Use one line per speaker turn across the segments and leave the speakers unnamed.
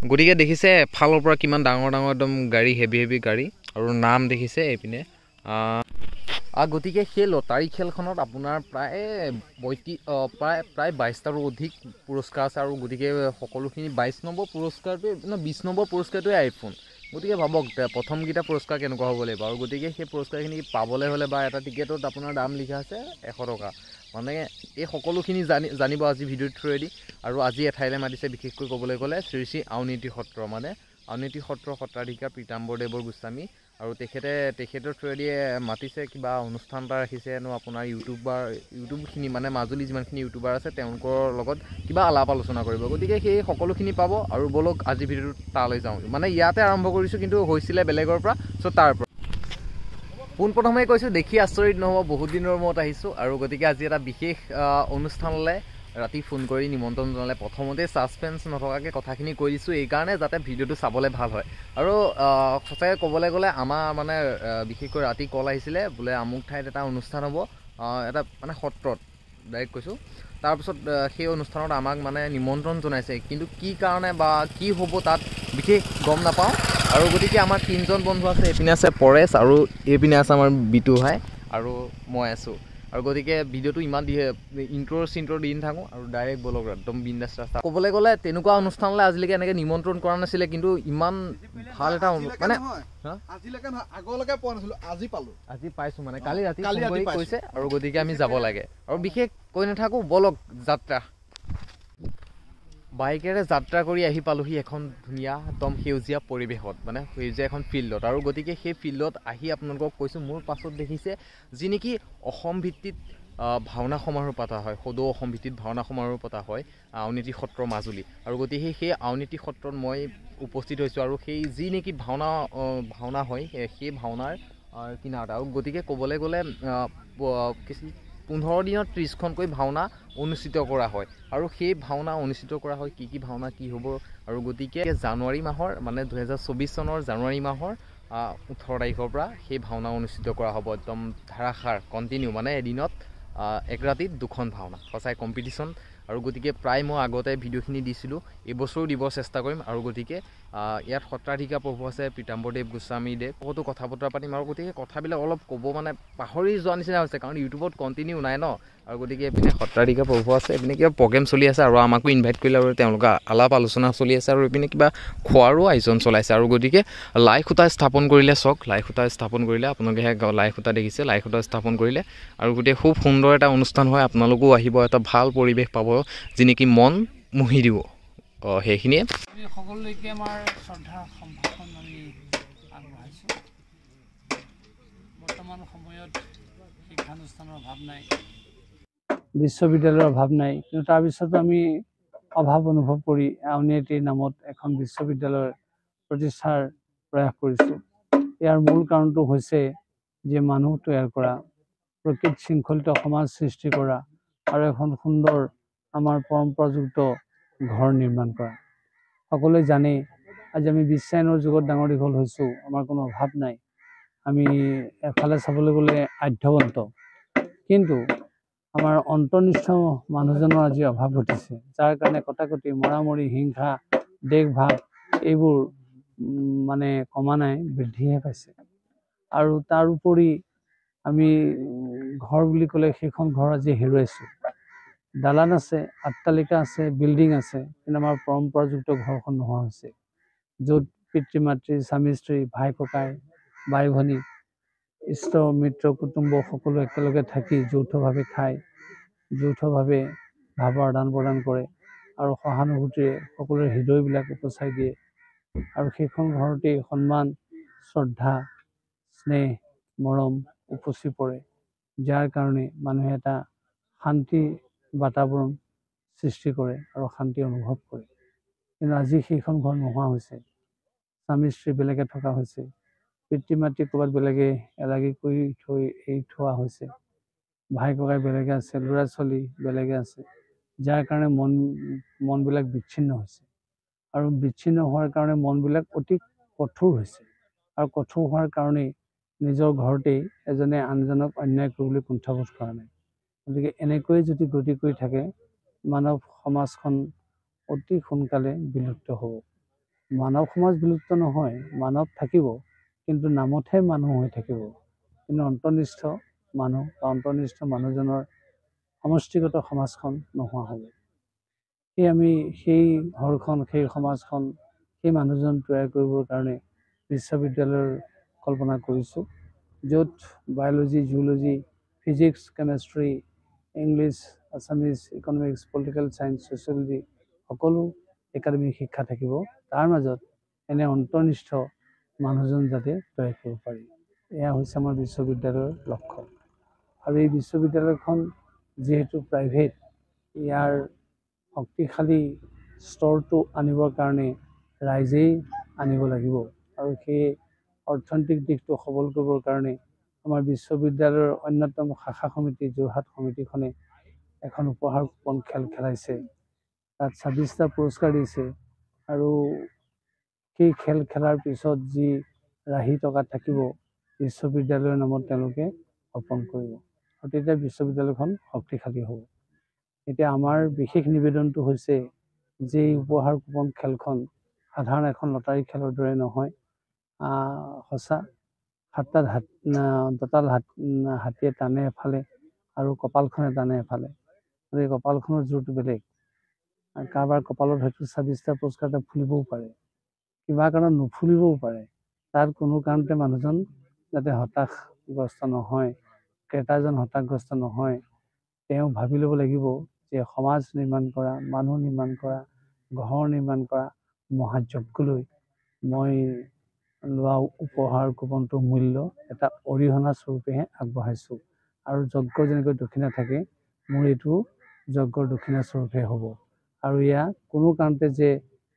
গতিকে দেখিছে ফালৰ পৰা কিমান ডাঙৰ ডাঙৰ একদম গাড়ী হেভি গাড়ী আৰু নাম দেখিছে এইপিনে গতিকে সেই লটাৰী খেলখনত আপোনাৰ প্ৰায় প্ৰায় 22টাৰো অধিক পুৰস্কাৰ আছে আৰু গতিকে সকলোখিনি 22 নম্বৰ পুৰস্কাৰটোৱে 20 নম্বৰ পুৰস্কাৰটোৱে আইফোন। গতিকে ভাবক প্ৰথমকেইটা পুৰস্কাৰ কেনেকুৱা হ'ব লাগিব আৰু গতিকে সেই পুৰস্কাৰখিনি পাবলৈ হ'লে বা এটা টিকেটত আপোনাৰ দাম লিখা আছে 100 টকা। মানে এই সকলোখিনি জানিব আজি ভিডিঅ'ৰ থ্ৰুৱেদি। আৰু আজি এঠাইলৈ মাতিছে বিশেষকৈ ক'বলৈ গ'লে শ্ৰী শ্ৰী আউনীআটী সত্ৰ, মানে আউনীআটী সত্ৰৰ সত্ৰাধিকাৰ পীতাম্বৰদেৱ গোস্বামী। আৰু তেখেতৰ থ্ৰুৱেদি মাতিছে, কিবা অনুষ্ঠান এটা ৰাখিছে হেনো আপোনাৰ ইউটিউবখিনি মানে মাজুলী যিমানখিনি ইউটিউবাৰ আছে তেওঁলোকৰ লগত কিবা আলাপ আলোচনা কৰিব। গতিকে সেই সকলোখিনি পাব। আৰু বলক আজি ভিডিঅ'টো তালৈ যাওঁ। মানে ইয়াতে আৰম্ভ কৰিছোঁ কিন্তু হৈছিলে বেলেগৰ পৰা, চ' তাৰ পৰা পোনপ্ৰথমে কৈছোঁ দেখি আচৰিত নহ'ব, বহুত দিনৰ মূৰত আহিছোঁ। আৰু গতিকে আজি এটা বিশেষ অনুষ্ঠানলৈ ৰাতি ফোন কৰি নিমন্ত্ৰণ জনালে। প্ৰথমতে ছাছপেন্স নথকাকৈ কথাখিনি কৈ দিছোঁ এইকাৰণে যাতে ভিডিঅ'টো চাবলৈ ভাল হয়। আৰু সঁচাকৈ ক'বলৈ গ'লে আমাৰ মানে বিশেষকৈ ৰাতি কল আহিছিলে, বোলে আমুক ঠাইত এটা অনুষ্ঠান হ'ব, এটা মানে সত্ৰত ডাইৰেক্ট কৈছোঁ। তাৰপিছত সেই অনুষ্ঠানত আমাক মানে নিমন্ত্ৰণ জনাইছে, কিন্তু কি কাৰণে বা কি হ'ব তাত বিশেষ গম নাপাওঁ। আৰু গতিকে আমাৰ 3জন বন্ধু আছে, এইপিনে আছে পৰেশ আৰু এইপিনে আছে আমাৰ বিটু ভাই আৰু মই আছোঁ। আৰু গতিকে ভিডিঅ'টো ইমান ইণ্ট্ৰ' দি নাথাকোঁ আৰু ডাইৰেক্ট বলক একদম বিন্দাছ ৰাস্তা। ক'বলৈ গ'লে তেনেকুৱা অনুষ্ঠানলৈ আজিলৈকে এনেকৈ নিমন্ত্ৰণ কৰা নাছিলে, কিন্তু ইমান ভাল এটা মানে
আগলৈকে পোৱা নাছিলোঁ, আজি
পাইছোঁ মানে কালি ৰাতি কৈছে। আৰু গতিকে আমি যাব লাগে আৰু বিশেষ কৈ নাথাকোঁ, বলক যাত্ৰা। বাইকেৰে যাত্ৰা কৰি আহি পালোঁহি এখন ধুনীয়া একদম সেউজীয়া পৰিৱেশত, মানে সেউজীয়া এখন ফিল্ডত। আৰু গতিকে সেই ফিল্ডত আহি আপোনালোকক কৈছোঁ, মোৰ পাছত দেখিছে যি নেকি অসম ভিত্তিত ভাওনা সমাৰোহ পতা হয়, সদৌ অসম ভিত্তিত ভাওনা সমাৰোহ পতা হয় আউনীআটী সত্ৰ মাজুলী। আৰু গতিকে সেই আউনীআটী সত্ৰত মই উপস্থিত হৈছোঁ আৰু সেই যি নেকি ভাওনা হয় সেই ভাওনাৰ কিনাৰত। আৰু গতিকে ক'বলৈ গ'লে 15 দিনত 30খনকৈ ভাওনা অনুষ্ঠিত কৰা হয়। আৰু সেই ভাওনা অনুষ্ঠিত কৰা হয় কি ভাওনা কি হ'ব। আৰু গতিকে জানুৱাৰী মাহৰ মানে 2024 চনৰ জানুৱাৰী মাহৰ 18 তাৰিখৰ পৰা সেই ভাওনা অনুষ্ঠিত কৰা হ'ব, একদম ধাৰাসাৰ কণ্টিনিউ, মানে এদিনত এক ৰাতিত 2খন ভাওনা, সঁচাই কম্পিটিশ্যন। আৰু গতিকে প্ৰায় মই আগতে ভিডিঅ'খিনি দিছিলোঁ, এইবছৰো দিব চেষ্টা কৰিম। আৰু গতিকে ইয়াত সত্ৰাধিকাৰ প্ৰভু আছে পীতাম্বৰদেৱ গোস্বামীদেৱ, বহুতো কথা বতৰা পাতিম। আৰু গতিকে কথাবিলাক অলপ ক'ব মানে পাহৰি যোৱা নিচিনা হৈছে, কাৰণ ইউটিউবত কণ্টিনিউ নাই ন। আৰু গতিকে এইপিনে সত্ৰাধিকাৰ প্ৰভু আছে, এইপিনে কিবা প্ৰগ্ৰেম চলি আছে আৰু আমাকো ইনভাইট কৰিলে আৰু তেওঁলোকে আলাপ আলোচনা চলি আছে। আৰু এইপিনে কিবা খোৱাৰো আয়োজন চলাইছে। আৰু গতিকে লাই খুঁটা স্থাপন কৰিলে, লাই খুঁটা স্থাপন কৰিলে, আপোনালোকে লাই খুঁটা দেখিছে, লাই খুঁটা স্থাপন কৰিলে। আৰু গতিকে খুব সুন্দৰ এটা অনুষ্ঠান হয়, আপোনালোকেও আহিব, এটা ভাল পৰিৱেশ পাব যি নেকি মন মুহি দিব। সেইখিনিয়ে
সকলোলৈকে আমাৰ শ্ৰদ্ধা সম্ভাষণ আমি আগবঢ়াইছোঁ। বৰ্তমান সময়ত শিক্ষানুষ্ঠানৰ অভাৱ নাই, বিশ্ববিদ্যালয়ৰ অভাৱ নাই, কিন্তু তাৰপিছতো আমি অভাৱ অনুভৱ কৰি আউনীআটীৰ নামত এখন বিশ্ববিদ্যালয়ৰ প্ৰতিষ্ঠাৰ প্ৰয়াস কৰিছোঁ। ইয়াৰ মূল কাৰণটো হৈছে যে মানুহ তৈয়াৰ কৰা, প্ৰকৃত শৃংখলিত সমাজ সৃষ্টি কৰা আৰু এখন সুন্দৰ আমাৰ পৰম্পৰাযুক্ত ঘৰ নিৰ্মাণ কৰা। সকলোৱে জানে আজি আমি বিশ্বায়নৰ যুগত ডাঙৰ দীঘল হৈছোঁ, আমাৰ কোনো অভাৱ নাই। আমি এফালে চাবলৈ গ'লে আধ্যৱন্ত, কিন্তু আমাৰ অন্তৰ্নিষ্ঠ মানুহজনৰ আজি অভাৱ ঘটিছে, যাৰ কাৰণে কটাকটি, মৰামৰি, হিংসা, দেশভাগ এইবোৰ মানে কমা নাই, বৃদ্ধিহে পাইছে। আৰু তাৰ উপৰি আমি ঘৰ বুলি ক'লে সেইখন ঘৰ আজি হেৰুৱাইছোঁ। দালান আছে, অট্টালিকা আছে, বিল্ডিং আছে, কিন্তু আমাৰ পৰম্পৰাযুক্ত ঘৰখন নোহোৱা হৈছে, য'ত পিতৃ মাতৃ, স্বামী স্ত্ৰী, ভাই ককাই, বাই ভনী, ইষ্ট মিত্ৰ কুটুম্ব সকলো একেলগে থাকি যৌথভাৱে খায়, যৌথভাৱে ভাৱৰ আদান প্ৰদান কৰে আৰু সহানুভূতিৰে সকলোৰে হৃদয়বিলাক উপচাই দিয়ে। আৰু সেইখন ঘৰতেই সন্মান, শ্ৰদ্ধা, স্নেহ, মৰম উপচি পৰে, যাৰ কাৰণে মানুহে এটা শান্তি বাতাবৰণ সৃষ্টি কৰে আৰু শান্তি অনুভৱ কৰে। কিন্তু আজি সেইখন ঘৰ নোহোৱা হৈছে, স্বামী স্ত্ৰী বেলেগে থকা হৈছে, পিতৃ মাতৃ ক'ৰবাত বেলেগে এলাগী কৰি এৰি থোৱা হৈছে, ভাই ককাই বেলেগে আছে, ল'ৰা ছোৱালী বেলেগে আছে, যাৰ কাৰণে মনবিলাক বিচ্ছিন্ন হৈছে। আৰু বিচ্ছিন্ন হোৱাৰ কাৰণে মনবিলাক অতি কঠোৰ হৈছে, আৰু কঠোৰ হোৱাৰ কাৰণেই নিজৰ ঘৰতেই এজনে আনজনক অন্যায় কৰিবলৈ কুণ্ঠাবোধ কৰা নাই। গতিকে এনেকৈয়ে যদি গতি কৰি থাকে, মানৱ সমাজখন অতি সোনকালে বিলুপ্ত হ'ব। মানৱ সমাজ বিলুপ্ত নহয়, মানৱ থাকিব, কিন্তু নামতহে মানুহ হৈ থাকিব। কিন্তু অন্তৰ্নিষ্ঠ মানুহ বা অন্তৰ্নিষ্ঠ মানুহজনৰ সমষ্টিগত সমাজখন নোহোৱা হ'ব। আমি সেই ঘৰখন, সেই সমাজখন, সেই মানুহজন তৈয়াৰ কৰিবৰ কাৰণে বিশ্ববিদ্যালয়ৰ কল্পনা কৰিছোঁ, য'ত biology, zoology, physics, chemistry, English, Assamese, economics, political science, sociology সকলো একাডেমিক শিক্ষা থাকিব। তাৰ মাজত এনে অন্তৰ্নিষ্ঠ মানুহজন যাতে তৈয়াৰ কৰিব পাৰি, এয়া হৈছে আমাৰ বিশ্ববিদ্যালয়ৰ লক্ষ্য। আৰু এই বিশ্ববিদ্যালয়খন যিহেতু প্ৰাইভেট, ইয়াৰ শক্তিশালী স্তৰটো আনিবৰ কাৰণে ৰাইজেই আনিব লাগিব। আৰু সেই অৰ্থনৈতিক দিশটো সবল কৰিবৰ কাৰণে আমাৰ বিশ্ববিদ্যালয়ৰ অন্যতম শাখা সমিতি, যোৰহাট সমিতিখনে এখন উপহাৰ কুপন খেল খেলাইছে। তাত 26টা পুৰস্কাৰ দিছে। আৰু সেই খেল খেলাৰ পিছত যি ৰাহি টকা থাকিব, বিশ্ববিদ্যালয়ৰ নামত তেওঁলোকে অৰ্পণ কৰিব। আৰু তেতিয়া বিশ্ববিদ্যালয়খন শক্তিশালী হ'ব। এতিয়া আমাৰ বিশেষ নিবেদনটো হৈছে যে এই উপহাৰ কুপন খেলখন সাধাৰণ এখন লটাৰী খেলৰ দৰে নহয়। সঁচা দঁতাল হাতীয়ে টানে এফালে আৰু কপালখনে টানে এফালে। আৰু এই কপালখনৰ জোৰটো বেলেগ। কাৰোবাৰ কপালত হয়তো 26টা পুৰস্কাৰ এটা ফুলিবও পাৰে, কিবা কাৰণত নুফুলিবও পাৰে। তাত কোনো কাৰণতে মানুহজন যাতে হতাশগ্ৰস্ত নহয়, ক্ৰেতাজন হতাশগ্ৰস্ত নহয়। তেওঁ ভাবি ল'ব লাগিব যে সমাজ নিৰ্মাণ কৰা, মানুহ নিৰ্মাণ কৰা, ঘৰ নিৰ্মাণ কৰা মহাযজ্ঞলৈ মই লোৱা উপহাৰ কুপনটোৰ মূল্য এটা অৰিহণা স্বৰূপেহে আগবঢ়াইছোঁ। আৰু যজ্ঞৰ যেনেকৈ দক্ষিণা থাকে, মোৰ এইটো যজ্ঞৰ দক্ষিণা স্বৰূপে হ'ব। আৰু এয়া কোনো কাৰণতে যে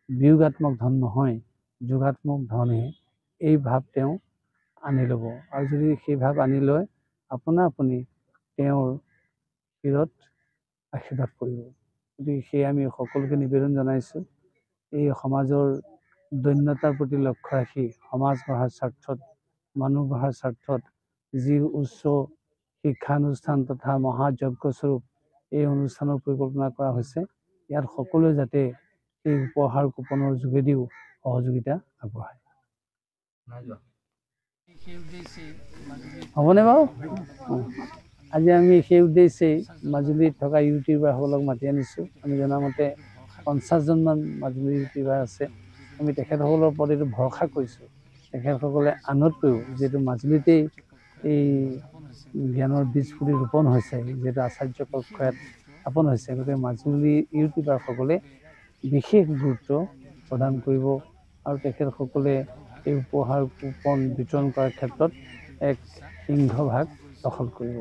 বিয়োগাত্মক ধন নহয়, যোগাত্মক ধনহে। এই ভাৱ তেওঁ আনি ল'ব। আৰু যদি সেই ভাৱ আনি লয়, আপোনা আপুনি তেওঁৰ শিৰত আশীৰ্বাদ কৰিব। গতিকে সেয়ে আমি সকলোকে নিবেদন জনাইছোঁ, এই সমাজৰ দৈন্যতাৰ প্ৰতি লক্ষ্য ৰাখি সমাজ গঢ়াৰ স্বাৰ্থত, মানুহ গঢ়াৰ স্বাৰ্থত যি উচ্চ শিক্ষানুষ্ঠান তথা মহাযজ্ঞস্বৰূপ এই অনুষ্ঠানৰ পৰিকল্পনা কৰা হৈছে, ইয়াত সকলোৱে যাতে এই উপহাৰ কুপনৰ যোগেদিও সহযোগিতা আগবঢ়ায়। হ'বনে বাৰু? আজি আমি সেই উদ্দেশ্যেই মাজুলীত থকা ইউটিউবাৰসকলক মাতি আনিছোঁ। আমি জনামতে 50জনমান মাজুলী ইউটিউবাৰ আছে। আমি তেখেতসকলৰ ওপৰত এইটো ভৰসা কৰিছোঁ, তেখেতসকলে আনতকৈও যিহেতু মাজুলীতেই এই জ্ঞানৰ বীজ পুলি ৰোপণ হৈছে, যিহেতু আচাৰ্য কক্ষ ইয়াত স্থাপন হৈছে, গতিকে মাজুলী ইউটিউবাৰসকলে বিশেষ গুৰুত্ব প্ৰদান কৰিব। আৰু তেখেতসকলে এই উপহাৰ কুপন বিতৰণ কৰাৰ ক্ষেত্ৰত এক সিংহভাগ দখল কৰিব।